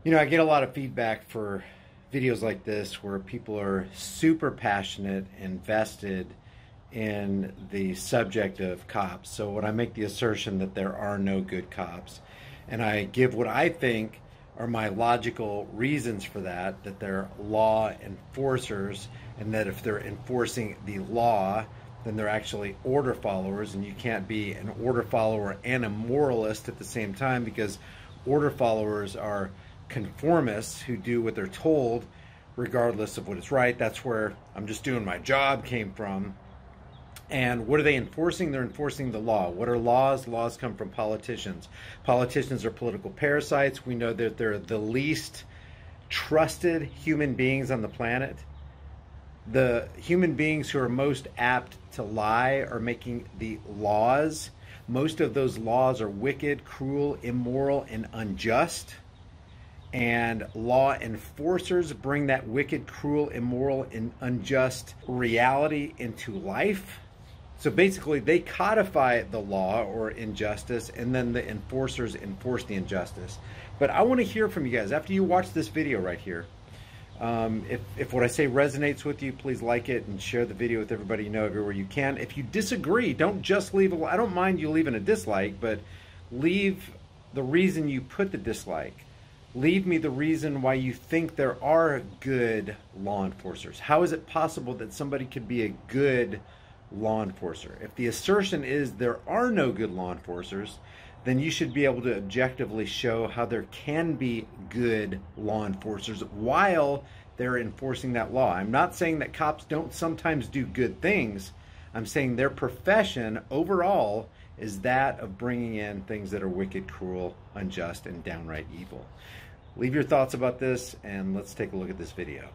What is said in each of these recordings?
You know, I get a lot of feedback for videos like this where people are super passionate, invested in the subject of cops. So when I make the assertion that there are no good cops, and I give what I think are my logical reasons for that, that they're law enforcers, and that if they're enforcing the law, then they're actually order followers, and you can't be an order follower and a moralist at the same time, because order followers are conformists who do what they're told regardless of what is right. That's where I'm just doing my job came from. And what are they enforcing? They're enforcing the law. What are laws? Laws come from politicians. Politicians are political parasites. We know that they're the least trusted human beings on the planet. The human beings who are most apt to lie are making the laws. Most of those laws are wicked, cruel, immoral, and unjust. And law enforcers bring that wicked, cruel, immoral, and unjust reality into life. So basically, they codify the law or injustice, and then the enforcers enforce the injustice. But I want to hear from you guys after you watch this video right here. If what I say resonates with you, please like it and share the video with everybody you know everywhere you can. If you disagree, don't just leave a, I don't mind you leaving a dislike, but leave the reason you put the dislike. Leave me the reason why you think there are good law enforcers. How is it possible that somebody could be a good law enforcer? If the assertion is there are no good law enforcers, then you should be able to objectively show how there can be good law enforcers while they're enforcing that law. I'm not saying that cops don't sometimes do good things. I'm saying their profession overall is that of bringing in things that are wicked, cruel, unjust, and downright evil. Leave your thoughts about this, and let's take a look at this video.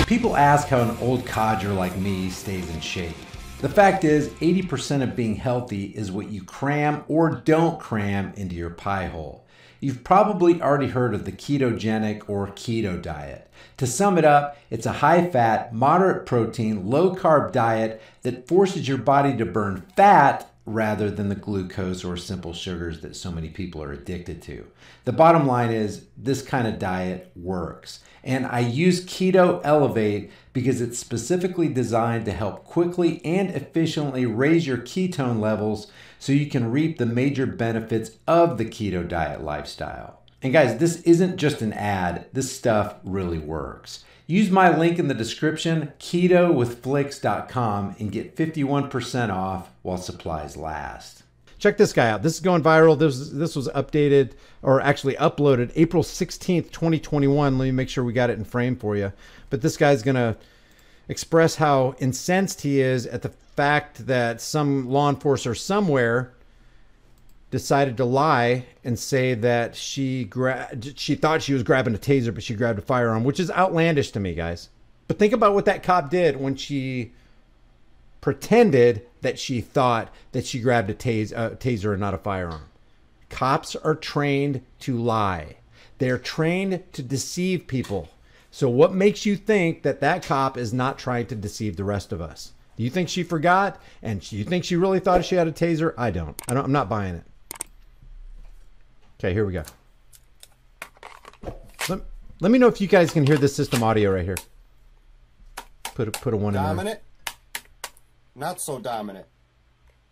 People ask how an old codger like me stays in shape. The fact is, 80% of being healthy is what you cram or don't cram into your pie hole. You've probably already heard of the ketogenic or keto diet. To sum it up, it's a high-fat, moderate protein, low-carb diet that forces your body to burn fat rather than the glucose or simple sugars that so many people are addicted to. The bottom line is this kind of diet works. And I use Keto Elevate because it's specifically designed to help quickly and efficiently raise your ketone levels so you can reap the major benefits of the keto diet lifestyle. And guys, this isn't just an ad. This stuff really works. Use my link in the description, ketowithflix.com, and get 51% off while supplies last. Check this guy out. This is going viral. This was updated, or actually uploaded, April 16th, 2021. Let me make sure we got it in frame for you. But this guy's going to express how incensed he is at the fact that some law enforcer somewhere decided to lie and say that she thought she was grabbing a taser, but she grabbed a firearm, which is outlandish to me, guys. But think about what that cop did when she pretended that she thought that she grabbed a taser and not a firearm. Cops are trained to lie. They're trained to deceive people. So what makes you think that that cop is not trying to deceive the rest of us? Do you think she forgot? And you think she really thought she had a taser? I don't. I'm not buying it. Okay, here we go. Let me know if you guys can hear this system audio right here. Put a one in there. Dominant? Not so dominant.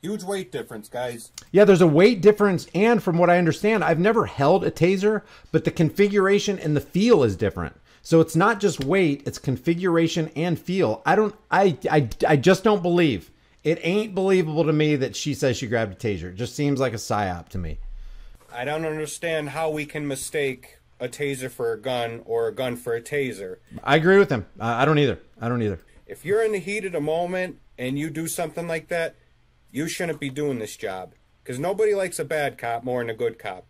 Huge weight difference, guys. Yeah, there's a weight difference, and from what I understand, I've never held a taser, but the configuration and the feel is different. So it's not just weight, it's configuration and feel. I just don't believe. It ain't believable to me that she says she grabbed a taser. It just seems like a psyop to me. I don't understand how we can mistake a taser for a gun or a gun for a taser. I agree with him. I don't either. I don't either. If you're in the heat of the moment and you do something like that, you shouldn't be doing this job. Because nobody likes a bad cop more than a good cop.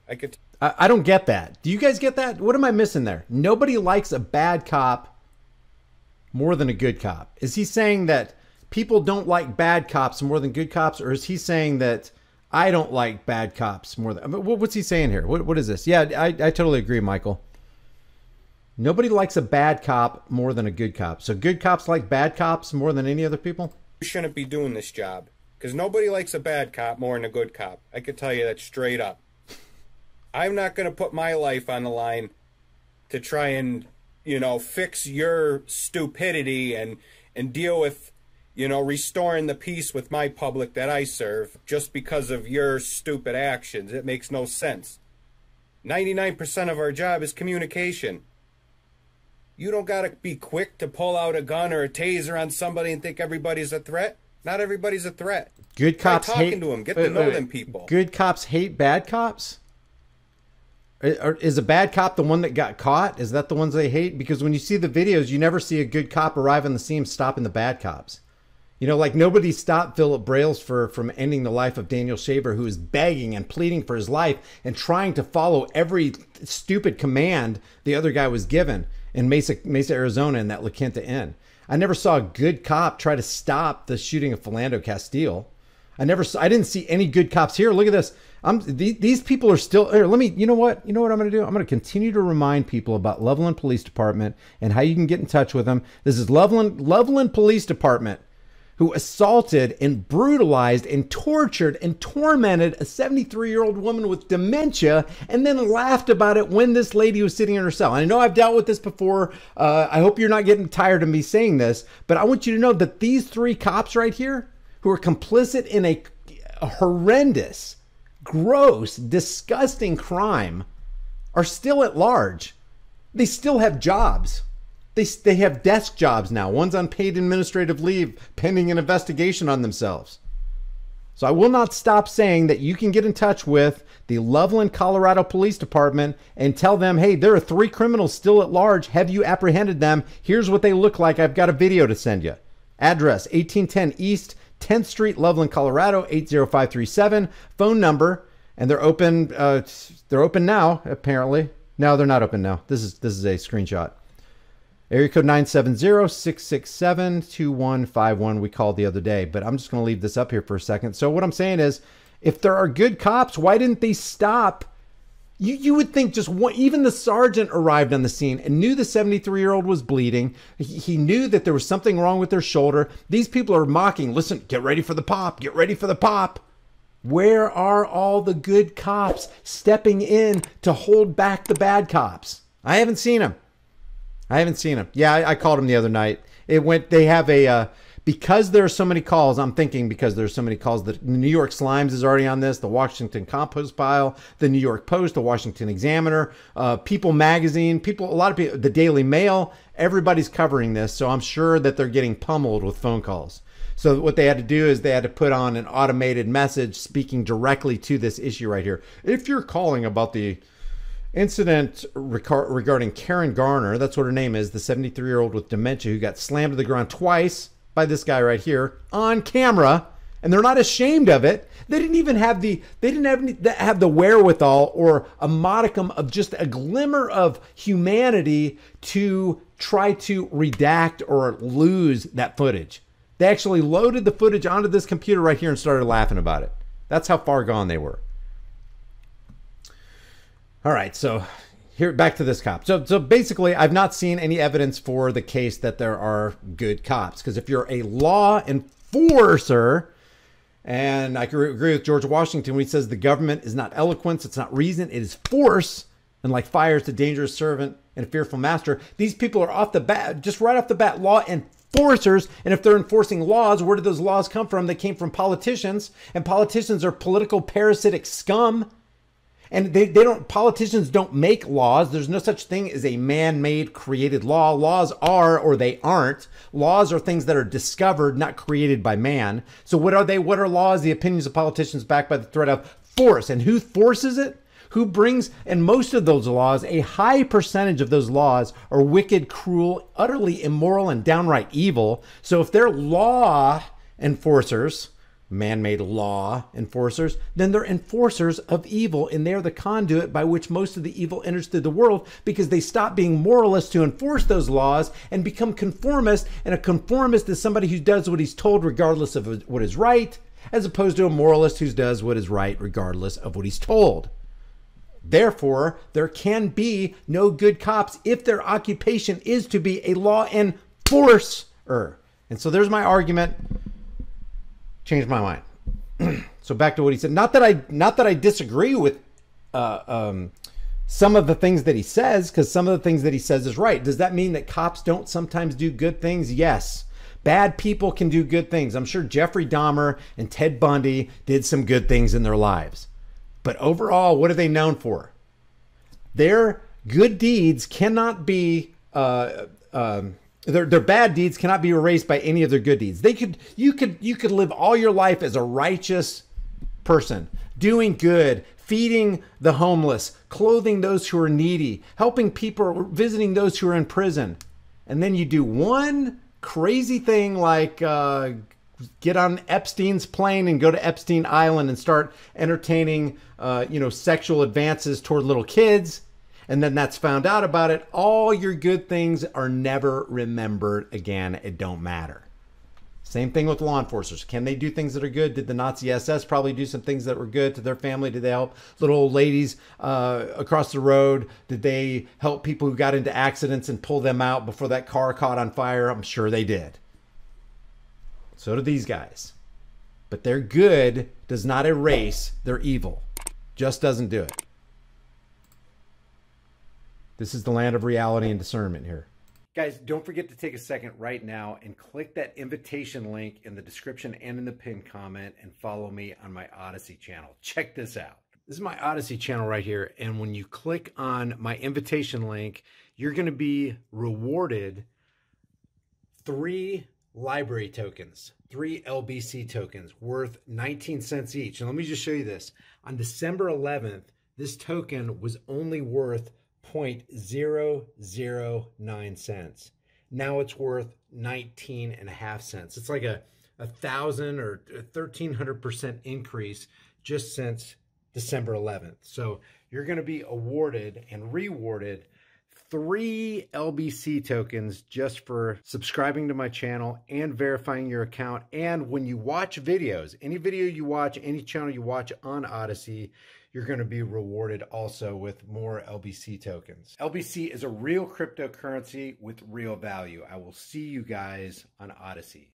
I don't get that. Do you guys get that? What am I missing there? Nobody likes a bad cop more than a good cop. Is he saying that people don't like bad cops more than good cops? Or is he saying that I don't like bad cops more than... What's he saying here? What is this? Yeah, I totally agree, Michael. Nobody likes a bad cop more than a good cop. So good cops like bad cops more than any other people? You shouldn't be doing this job. Because nobody likes a bad cop more than a good cop. I can tell you that straight up. I'm not going to put my life on the line to try and, you know, fix your stupidity and deal with, you know, restoring the peace with my public that I serve just because of your stupid actions. It makes no sense. 99% of our job is communication. You don't got to be quick to pull out a gun or a taser on somebody and think everybody's a threat. Not everybody's a threat. Good cops talking to them. Get to know them people. Good cops hate bad cops? Is a bad cop the one that got caught? Is that the ones they hate? Because when you see the videos, you never see a good cop arrive on the scene stopping the bad cops. You know, like nobody stopped Philip Brailsford from ending the life of Daniel Shaver, who is begging and pleading for his life and trying to follow every stupid command the other guy was given in Mesa, Arizona in that La Quinta Inn. I never saw a good cop try to stop the shooting of Philando Castile. I didn't see any good cops here. Look at this. These people are still here. You know what I'm going to do? I'm going to continue to remind people about Loveland Police Department and how you can get in touch with them. This is Loveland Police Department, who assaulted and brutalized and tortured and tormented a 73-year-old woman with dementia and then laughed about it when this lady was sitting in her cell. And I know I've dealt with this before. I hope you're not getting tired of me saying this, but I want you to know that these three cops right here who are complicit in a horrendous, gross, disgusting crime are still at large. They still have jobs. They have desk jobs now. One's on paid administrative leave pending an investigation on themselves. So I will not stop saying that you can get in touch with the Loveland, Colorado Police Department and tell them, hey, there are 3 criminals still at large. Have you apprehended them? Here's what they look like. I've got a video to send you. Address 1810 East 10th Street, Loveland, Colorado 80537. Phone number, and they're open. They're open now. Apparently, no, they're not open now. This is a screenshot. Area code 970-667-2151. We called the other day, but I'm just going to leave this up here for a second. So what I'm saying is, if there are good cops, why didn't they stop? You would think just one, even the sergeant arrived on the scene and knew the 73-year-old was bleeding. He knew that there was something wrong with their shoulder. These people are mocking. Listen, get ready for the pop. Get ready for the pop. Where are all the good cops stepping in to hold back the bad cops? I haven't seen them. Yeah, I called them the other night. They have a, because there are so many calls, I'm thinking because there's so many calls, the New York Slimes is already on this, the Washington Compost Pile, the New York Post, the Washington Examiner, People Magazine, a lot of people, the Daily Mail, everybody's covering this. So I'm sure that they're getting pummeled with phone calls. So what they had to do is they had to put on an automated message speaking directly to this issue right here. If you're calling about the incident regarding Karen Garner, that's what her name is, the 73-year-old with dementia who got slammed to the ground twice by this guy right here on camera, and they're not ashamed of it. They didn't even have the wherewithal or a modicum of just a glimmer of humanity to try to redact or lose that footage. They actually loaded the footage onto this computer right here and started laughing about it. That's how far gone they were. All right, so here, back to this cop. So basically, I've not seen any evidence for the case that there are good cops. Because if you're a law enforcer, and I can agree with George Washington when he says the government is not eloquence, it's not reason, it is force. And like fire is a dangerous servant and a fearful master. These people are off the bat, just right off the bat, law enforcers. And if they're enforcing laws, where did those laws come from? They came from politicians. And politicians are political parasitic scum. And politicians don't make laws. There's no such thing as a man-made created law. Laws are, or they aren't. Laws are things that are discovered, not created by man. So what are they? What are laws? The opinions of politicians backed by the threat of force. And who forces it? Who brings, and most of those laws, a high percentage of those laws are wicked, cruel, utterly immoral, and downright evil. So if they're law enforcers, man-made law enforcers, then they're enforcers of evil, and they're the conduit by which most of the evil enters through the world, because they stop being moralists to enforce those laws and become conformist. And a conformist is somebody who does what he's told regardless of what is right, as opposed to a moralist who does what is right regardless of what he's told. Therefore, there can be no good cops if their occupation is to be a law enforcer. And so there's my argument. Changed my mind. So back to what he said. Not that I disagree with some of the things that he says, because some of the things that he says is right. Does that mean that cops don't sometimes do good things? Yes. Bad people can do good things. I'm sure Jeffrey Dahmer and Ted Bundy did some good things in their lives. But overall, what are they known for? Their good deeds cannot be their bad deeds cannot be erased by any of their good deeds. You could live all your life as a righteous person, doing good, feeding the homeless, clothing those who are needy, helping people, visiting those who are in prison. And then you do one crazy thing like get on Epstein's plane and go to Epstein Island and start entertaining sexual advances toward little kids. And then that's found out about it. All your good things are never remembered again. It don't matter. Same thing with law enforcers. Can they do things that are good? Did the Nazi SS probably do some things that were good to their family? Did they help little old ladies across the road? Did they help people who got into accidents and pull them out before that car caught on fire? I'm sure they did. So do these guys. But their good does not erase their evil. Just doesn't do it. This is the land of reality and discernment here. Guys, don't forget to take a second right now and click that invitation link in the description and in the pinned comment and follow me on my Odyssey channel. Check this out. This is my Odyssey channel right here. And when you click on my invitation link, you're going to be rewarded 3 library tokens, 3 LBC tokens worth 19 cents each. And let me just show you this. On December 11th, this token was only worth 0.009 cents. Now it's worth 19.5 cents. It's like a 1,000 or 1,300% increase just since December 11th. So you're going to be awarded and rewarded 3 LBC tokens just for subscribing to my channel and verifying your account. And when you watch videos, any video you watch, any channel you watch on Odyssey, you're going to be rewarded also with more LBC tokens. LBC is a real cryptocurrency with real value. I will see you guys on Odyssey.